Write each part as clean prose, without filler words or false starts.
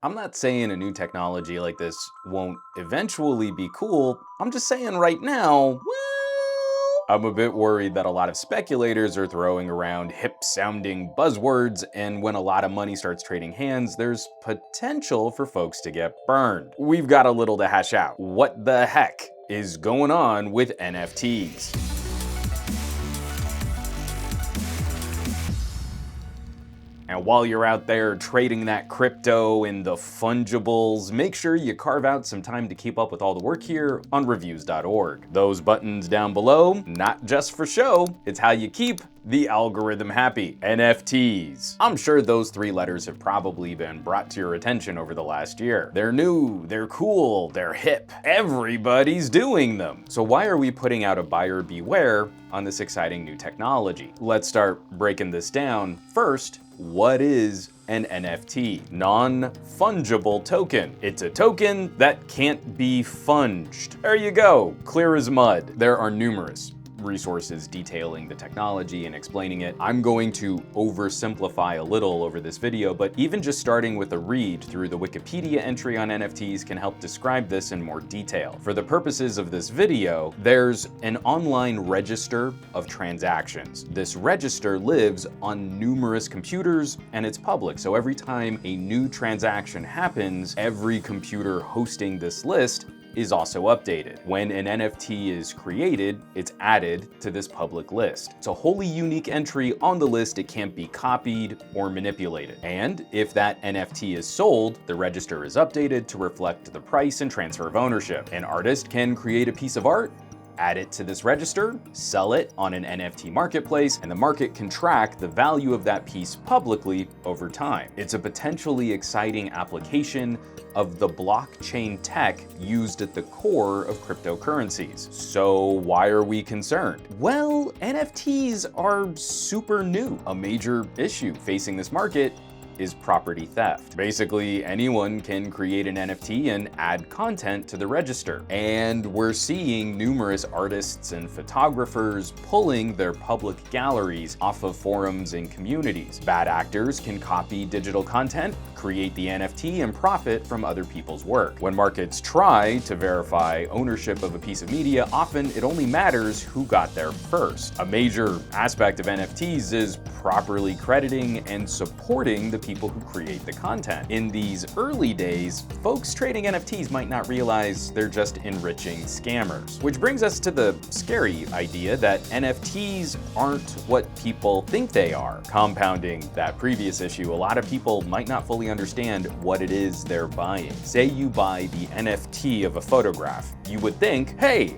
I'm not saying a new technology like this won't eventually be cool. I'm just saying right now, well, I'm a bit worried that a lot of speculators are throwing around hip-sounding buzzwords, and when a lot of money starts trading hands, there's potential for folks to get burned. We've got a little to hash out. What the heck is going on with NFTs? And while you're out there trading that crypto and the fungibles, make sure you carve out some time to keep up with all the work here on reviews.org. Those buttons down below, not just for show, it's how you keep the algorithm happy. NFTs. I'm sure those three letters have probably been brought to your attention over the last year. They're new, they're cool, they're hip. Everybody's doing them. So why are we putting out a buyer beware on this exciting new technology? Let's start breaking this down. First, what is an NFT? Non-fungible token. It's a token that can't be funged. There you go, clear as mud. There are numerous resources detailing the technology and explaining it. I'm going to oversimplify a little over this video, but even just starting with a read through the Wikipedia entry on NFTs can help describe this in more detail. For the purposes of this video, there's an online register of transactions. This register lives on numerous computers and it's public, so every time a new transaction happens, every computer hosting this list is also updated. When an NFT is created, it's added to this public list. It's a wholly unique entry on the list. It can't be copied or manipulated. And if that NFT is sold, the register is updated to reflect the price and transfer of ownership. An artist can create a piece of art, add it to this register, sell it on an NFT marketplace, and the market can track the value of that piece publicly over time. It's a potentially exciting application of the blockchain tech used at the core of cryptocurrencies. So why are we concerned? Well, NFTs are super new. A major issue facing this market is property theft. Basically, anyone can create an NFT and add content to the register. And we're seeing numerous artists and photographers pulling their public galleries off of forums and communities. Bad actors can copy digital content, create the NFT, and profit from other people's work. When markets try to verify ownership of a piece of media, often it only matters who got there first. A major aspect of NFTs is properly crediting and supporting the people who create the content. In these early days, folks trading NFTs might not realize they're just enriching scammers. Which brings us to the scary idea that NFTs aren't what people think they are. Compounding that previous issue, a lot of people might not fully understand what it is they're buying. Say you buy the NFT of a photograph. You would think, hey,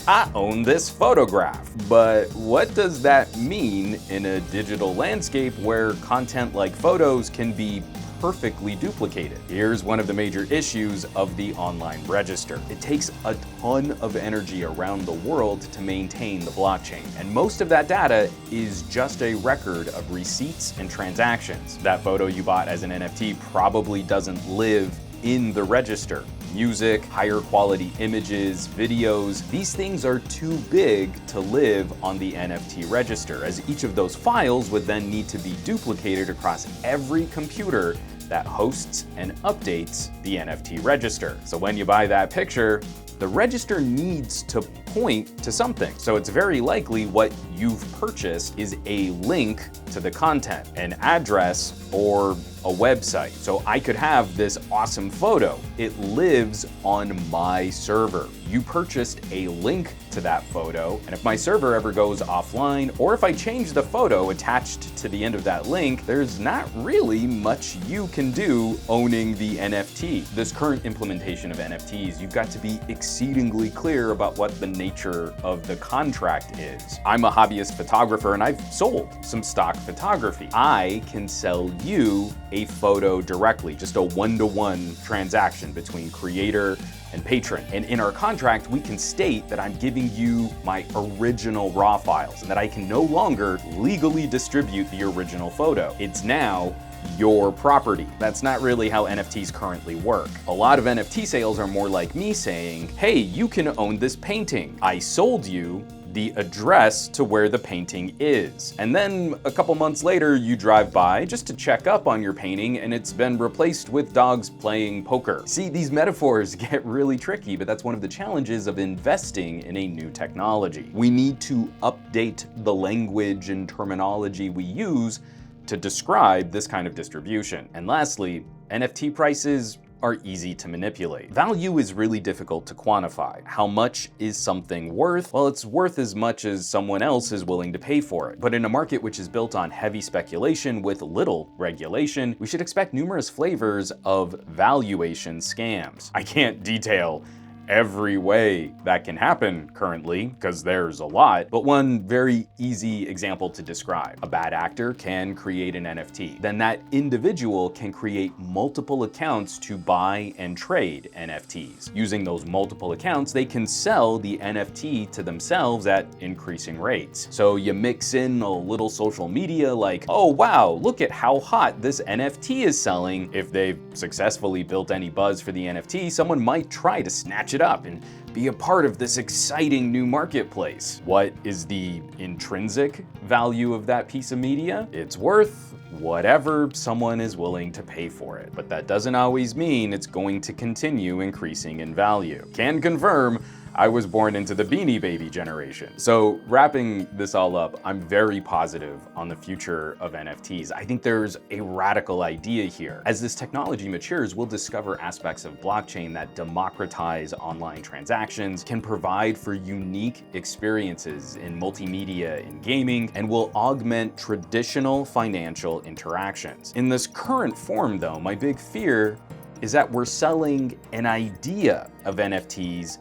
I own this photograph. But what does that mean in a digital landscape where content like photos can be perfectly duplicated? Here's one of the major issues of the online register. It takes a ton of energy around the world to maintain the blockchain, and most of that data is just a record of receipts and transactions. That photo you bought as an NFT probably doesn't live in the register. Music, higher quality images, videos, these things are too big to live on the NFT register, as each of those files would then need to be duplicated across every computer that hosts and updates the NFT register. So when you buy that picture, the register needs to point to something. So it's very likely what you've purchased is a link to the content, an address, or a website. So I could have this awesome photo. It lives on my server. You purchased a link to that photo, and if my server ever goes offline, or if I change the photo attached to the end of that link, there's not really much you can do owning the NFT. This current implementation of NFTs, you've got to be exceedingly clear about what the nature of the contract is. I'm a hobbyist photographer and I've sold some stock photography. I can sell you a photo directly, just a one-to-one transaction between creator and patron. And in our contract, we can state that I'm giving you my original raw files and that I can no longer legally distribute the original photo. It's now your property. That's not really how NFTs currently work. A lot of NFT sales are more like me saying, hey, you can own this painting. I sold you the address to where the painting is. And then a couple months later, you drive by just to check up on your painting and it's been replaced with dogs playing poker. See, these metaphors get really tricky, but that's one of the challenges of investing in a new technology. We need to update the language and terminology we use to describe this kind of distribution. And lastly, NFT prices are easy to manipulate. Value is really difficult to quantify. How much is something worth? Well, it's worth as much as someone else is willing to pay for it. But in a market which is built on heavy speculation with little regulation, we should expect numerous flavors of valuation scams. I can't detail every way that can happen currently, because there's a lot, but one very easy example to describe. A bad actor can create an NFT. Then that individual can create multiple accounts to buy and trade NFTs. Using those multiple accounts, they can sell the NFT to themselves at increasing rates. So you mix in a little social media like, oh wow, look at how hot this NFT is selling. If they've successfully built any buzz for the NFT, someone might try to snatch it up and be a part of this exciting new marketplace. What is the intrinsic value of that piece of media? It's worth whatever someone is willing to pay for it. But that doesn't always mean it's going to continue increasing in value. Can confirm I was born into the Beanie Baby generation. So wrapping this all up, I'm very positive on the future of NFTs. I think there's a radical idea here. As this technology matures, we'll discover aspects of blockchain that democratize online transactions, can provide for unique experiences in multimedia and gaming, and will augment traditional financial interactions. In this current form though, my big fear is that we're selling an idea of NFTs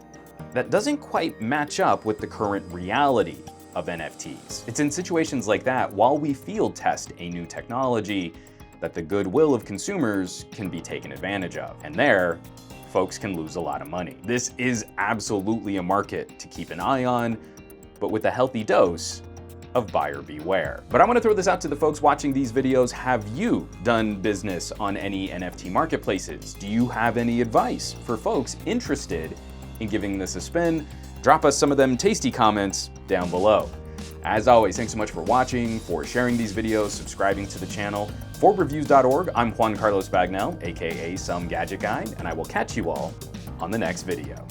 that doesn't quite match up with the current reality of NFTs. It's in situations like that, while we field test a new technology, that the goodwill of consumers can be taken advantage of. And there, folks can lose a lot of money. This is absolutely a market to keep an eye on, but with a healthy dose of buyer beware. But I want to throw this out to the folks watching these videos. Have you done business on any NFT marketplaces? Do you have any advice for folks interested in giving this a spin? Drop us some of them tasty comments down below. As always, thanks so much for watching, for sharing these videos, subscribing to the channel. For reviews.org, I'm Juan Carlos Bagnell, aka Some Gadget Guy, and I will catch you all on the next video.